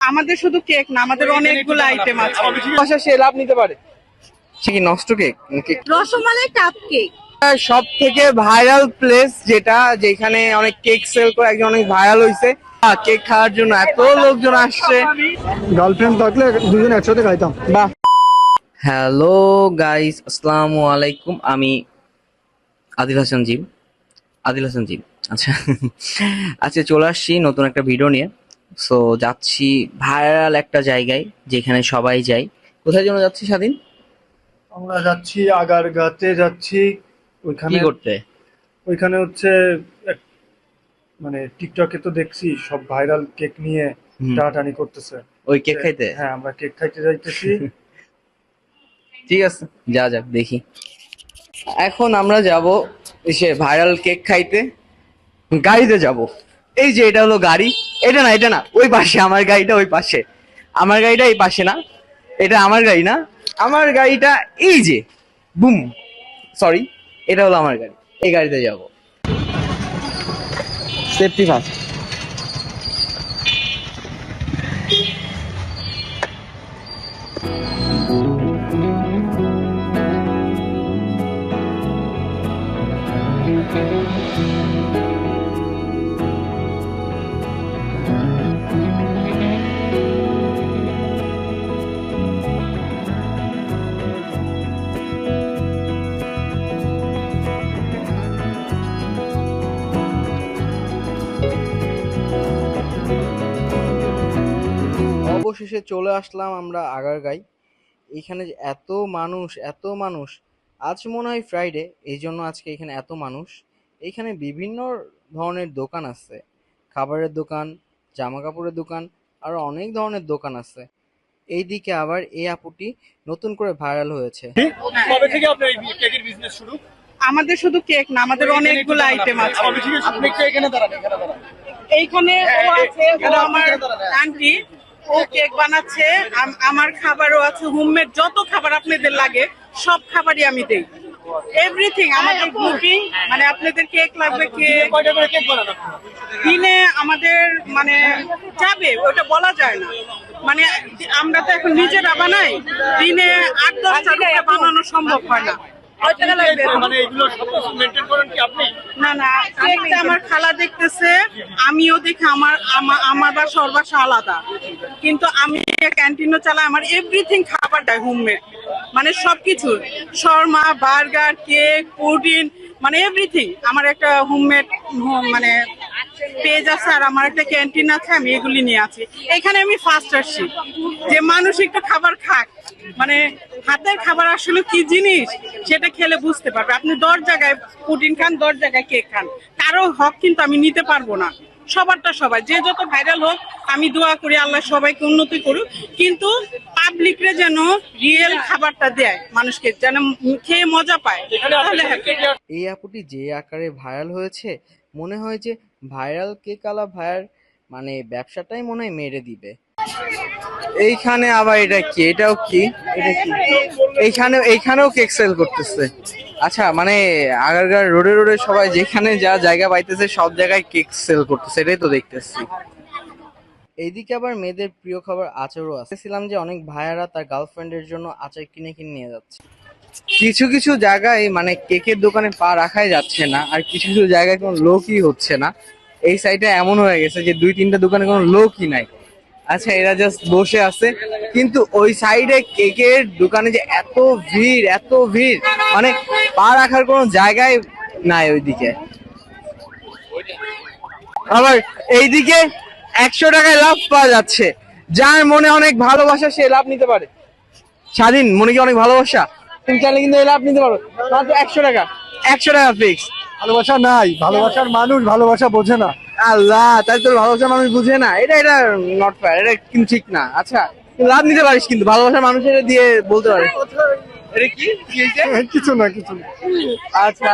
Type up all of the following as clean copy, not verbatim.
আমাদের শুধু কেক না, আমাদের অনেকগুলো আইটেম আছে। বাসা সে লাভ নিতে পারে। সে কি নষ্ট কেক নাকি রসমালাই কাপ কেক। সব থেকে ভাইরাল প্লেস যেটা যেখানে অনেক কেক সেল করে একজন অনেক ভাইরাল হয়েছে কেক খাওয়ার জন্য এত লোকজন আসছে। গার্লফ্রেন্ড থাকলে দুজন একসাথে খাইতাম। বাহ। হ্যালো গাইস, আসসালামু আলাইকুম। আমি আদিল হাসান জিম। আচ্ছা আচ্ছা, চলে আসছি নতুন একটা ভিডিও নিয়ে। সো যাচ্ছি ভাইরাল একটা জায়গায় যেখানে সবাই যায়। কোথায় যেন যাচ্ছি স্বাধীন? আমরা যাচ্ছি আগারগাঁতে যাচ্ছি। কি ওইখানে করতে? ওইখানে হচ্ছে মানে টিকটকে তো দেখছি সব ভাইরাল কেক নিয়ে টানাটানি করতেছে। ওই কেক খাইতে? হ্যাঁ, আমরা কেক খাইতে যাইতেছি। ঠিক আছে, যা যাক দেখি। এখন আমরা যাব এসে ভাইরাল কেক খাইতে। গাড়িতে যাব। এই যে এটা হলো গাড়ি। এটা না ওই পাশে আমার গাড়িটা, ওই পাশে আমার গাড়িটা, এই পাশে না, এটা আমার গাড়ি না, আমার গাড়িটা এই যে বুম, সরি, এটা হলো আমার গাড়ি। এই গাড়িতে যাব। Safety first. অবশেষে চলে আসলাম আমরা আগারগাঁই। এখানে যে এত মানুষ, আজ মনে হয় ফ্রাইডে, এই জন্য আজকে এখানে এত মানুষ। এখানে বিভিন্ন ধরনের দোকান আছে, খাবারের দোকান, জামা কাপড়ের দোকান, আরো অনেক ধরনের দোকান আছে। এইদিকে আবার এই আপুটি নতুন করে ভাইরাল হয়েছে। কবে থেকে আপনার এই কেকের বিজনেস শুরু? আমাদের শুধু কেক না, আমাদের অনেকগুলো আইটেম আছে। আপনি একটু এখানে দাঁড়ান, এখানে দাঁড়ান। এইখানে ও আছে, ও আমার আন্টি, ও কেক বানাচ্ছে। আমার খাবারও আছে, হোমমেড যত খাবার আপনাদের লাগে সব খাবারই আমি দেই। এভরিথিং আমাদের বুকিং, মানে আপনাদের কেক লাগবে, কেক কয়টা করে কেক বানান আপনারা? দিনে আমাদের মানে যাবে ওটা বলা যায় না। মানে আমরা তো এখন নিজেরা বানাই, দিনে 8-10টা বানানো সম্ভব হয় না। মানে এগুলো সব কিছু মেইনটেইন করেন কি আপনি? না, কেকটা আমার খালা দেখতেছে, আমিও দেখি। আমার বাসা ওর বাসা আলাদা, কিন্তু আমি ক্যান্টিনও চালাই। আমার এভরিথিং খাবার দেয় হোমমেড, মানে সবকিছু, শর্মা, বার্গার, কেক, পুডিং, মানে এভরিথিং। আমার একটা হোমমেড মানে পেজ আছে, আর আমার একটা ক্যান্টিন আছে, আমি এগুলি নিয়ে আছি। এখানে আমি ফার্স্ট আসছি যে মানুষ একটু খাবার খাক, মানে হাতের খাবার আসলে কি জিনিস সেটা খেলে বুঝতে পারবে। আপনি 10 জায়গায় পুডিং খান, 10 জায়গায় কেক খান, কারো হক কিন্তু আমি নিতে পারবো না। সবারটা সবাই, যে যত ভাইরাল হোক, আমি দোয়া করি আল্লাহ সবাইকে উন্নতি করুক, কিন্তু পাবলিকরে যেন রিয়েল খাবারটা দেয়, মানুষকে যেন খেয়ে মজা পায়, তাহলে happy। এই আপুটি যে আকারে ভাইরাল হয়েছে, মনে হয় যে ভাইরাল কেক আলা ভাইয়ার মানে ব্যবসাটাই মনে হয় মেরে দিবে। এইখানে আবার এটা কি? এটাও কি? এটা কি? এইখানেও কেক সেল করতেছে। আচ্ছা, মানে আগারগাঁ রোডে সবাই যেখানে যা জায়গা পাইতেছে সব জায়গায় কেক সেল করতেছে, এটাই তো দেখতেছি। এইদিকে আবার মেয়েদের প্রিয় খাবার আচারও আছে। দেখছিলাম যে অনেক ভাইয়ারা তার গার্লফ্রেন্ডের জন্য আচার কিনে নিয়ে যাচ্ছে। কিছু জায়গায় মানে কেকের দোকানে পা রাখাই যাচ্ছে না, আর কিছু জায়গায় কোনো লোকই হচ্ছে না। এই সাইডে এমন হয়ে গেছে যে 2-3টা দোকানে কোনো লোকই নাই। আচ্ছা, এরা জাস্ট বসে আছে, কিন্তু ওই সাইডে কেকের দোকানে যে এত ভিড়, মানে পা রাখার কোনো জায়গায় নাই ওইদিকে। আবার এইদিকে 100 টাকায় লাভ পাওয়া যাচ্ছে। যার মনে অনেক ভালোবাসা সে লাভ নিতে পারে। স্বাধীন, মনে কি অনেক ভালোবাসা, তুমি চাইলে কিন্তু এই লাভ নিতে পারো। মাত্র 100 টাকা, 100 টাকা ফিক্স। ভালোবাসা নাই, ভালোবাসার মানুষ ভালোবাসা বোঝে না। আল্লাহ, তাই তোর ভালোবাসার মানুষ বুঝে না, এটা নট ফেয়ার, এটা কিন্তু ঠিক না। আচ্ছা, তুই লাভ নিতে পারিস, কিন্তু ভালোবাসার মানুষের দিয়ে বলতে পারিস এটা কি কিছু না। আচ্ছা,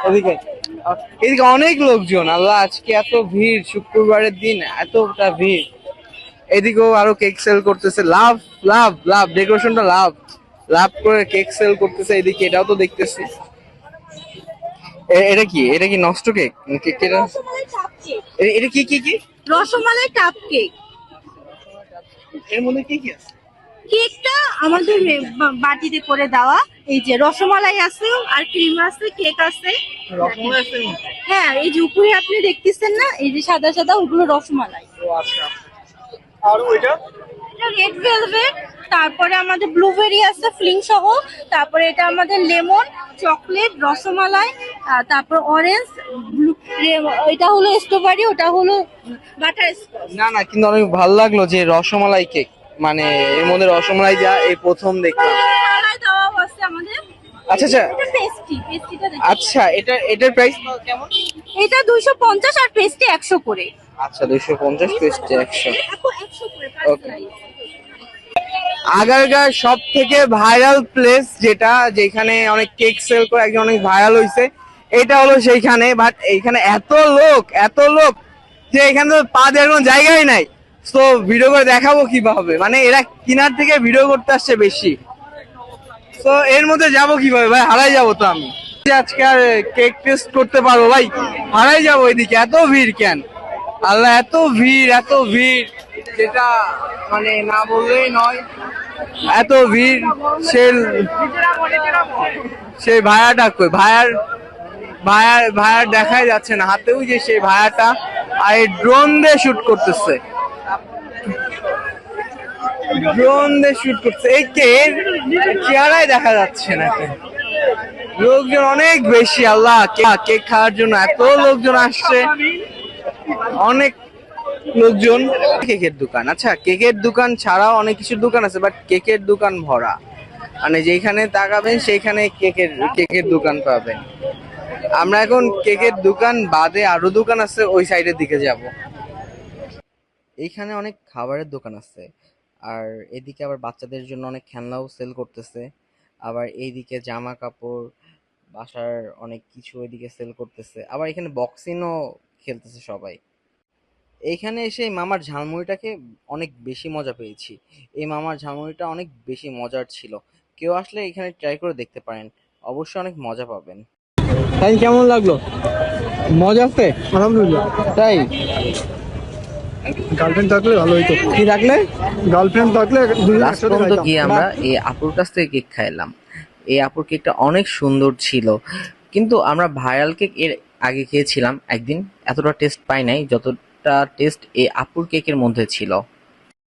এদিকে অনেক লোকজন। আল্লাহ, আজকে এত ভিড়, শুক্রবারের দিন এতটা ভিড়। এদিকেও আরো কেক সেল করতেছে। লাভ ডেকোরেশনটা লাভ করে কেক সেল করতেছে। এদিকে এটাও তো দেখতেছি। এটা কি নষ্ট কেক? এটা কি রসমালাই কাপ কেক। এর মধ্যে কি কি আছে? কেকটা আমাদের বাটিতে করে দেওয়া, এই যে রসমালাই আছে আর ক্রিম আছে, কেক আছে। রসমালাই আছে এর মধ্যে? হ্যাঁ, এই যে উপরে আপনি দেখতেছেন না, এই যে সাদা সাদা, ওগুলো রসমালাই। ও আচ্ছা। আর ওইটা এটা রেড ভেলভেট, তারপরে আমাদের ব্লুবেরি আছে ফ্লিং সহ, তারপরে এটা আমাদের লেমন, চকলেট, রসমালাই, তারপর অরেঞ্জ, এটা হলো স্ট্রবেরি, ওটা হলো বাটার স্কচ। না না, কিন্তু অনেক ভালো লাগলো যে রসমালাই কেক, মানে এর মধ্যে রসমালাই দেওয়া এই প্রথম দেখলাম। মালাই দেওয়াও আছে আমাদের। আচ্ছা আচ্ছা এটা পেস্ট্রিটা দেখুন। আচ্ছা, এটার প্রাইস কেমন? এটা 250 আর পেস্ট্রি 100 করে। আচ্ছা 250, পেস্টে 100। আপু 100 করে Okay. আগারগাঁর সব থেকে ভাইরাল প্লেস যেটা, যেখানে অনেক কেক সেল করে একজন অনেক ভাইরাল হইছে, এটা হলো সেইখানে। বাট এইখানে এত লোক যে এখানে তো পা দেওয়ার কোনো জায়গাই নাই। তো ভিডিও করে দেখাবো কিভাবে, মানে এরা কিনার থেকে ভিডিও করতে আসছে বেশি। তো এর মধ্যে যাবো কিভাবে ভাই, হারাই যাবো তো আমি। আজকে আর কেক টেস্ট করতে পারবো ভাই, হারাই যাবো এদিকে, এত ভিড় কেন আল্লাহ, এত ভিড় যেটা মানে না বললেই নয়, এত ভিড়। সেই ভাইয়াটা কই, ভাইয়ার দেখাই যাচ্ছে না হাতে, ওই যে সেই ভাইয়াটা, আর এই ড্রোন দিয়ে শুট করতেছে, এই চেহারাই দেখা যাচ্ছে না। লোকজন অনেক বেশি, আল্লাহ কেক খাওয়ার জন্য এত লোকজন আসছে, অনেক লোকজন। কেকের দোকান, আচ্ছা কেকের দোকান ছাড়াও অনেক কিছুর দোকান আছে, বাট কেকের দোকান ভরা, মানে যেখানে তাকাবেন সেইখানে কেকের দোকান পাবেন। আমরা এখন কেকের দোকান বাদে আরো দোকান আছে, ওই সাইডের দিকে যাব। এইখানে অনেক খাবারের দোকান আছে, আর এদিকে আবার বাচ্চাদের জন্য অনেক খেলনাও সেল করতেছে, আবার এইদিকে জামা কাপড়, বাসার অনেক কিছু এদিকে সেল করতেছে, আবার এখানে বক্সিংও খেলতেছে সবাই। এইখানে এসে এই মামার ঝালমুড়িটাকে অনেক বেশি মজা পেয়েছি। এই মামার ঝালমুড়িটা অনেক বেশি মজার ছিল, কেউ আসলে এখানে ট্রাই করে দেখতে পারেন, অবশ্যই অনেক মজা পাবেন। তাই কেমন লাগলো? মজা আছে আলহামদুলিল্লাহ। তাই? গার্লফ্রেন্ড থাকলে ভালো হইতো। কি থাকলে? গার্লফ্রেন্ড থাকলে লাস্ট পর্যন্ত গিয়ে আমরা এই আপুর কাছ থেকে কেক খাইলাম। এই আপুর কেকটা অনেক সুন্দর ছিল, কিন্তু আমরা ভাইরাল কেক এর আগে খেয়েছিলাম একদিন, এতটা টেস্ট পাই নাই যতটা টেস্ট এই আপুর কেকের মধ্যে ছিল।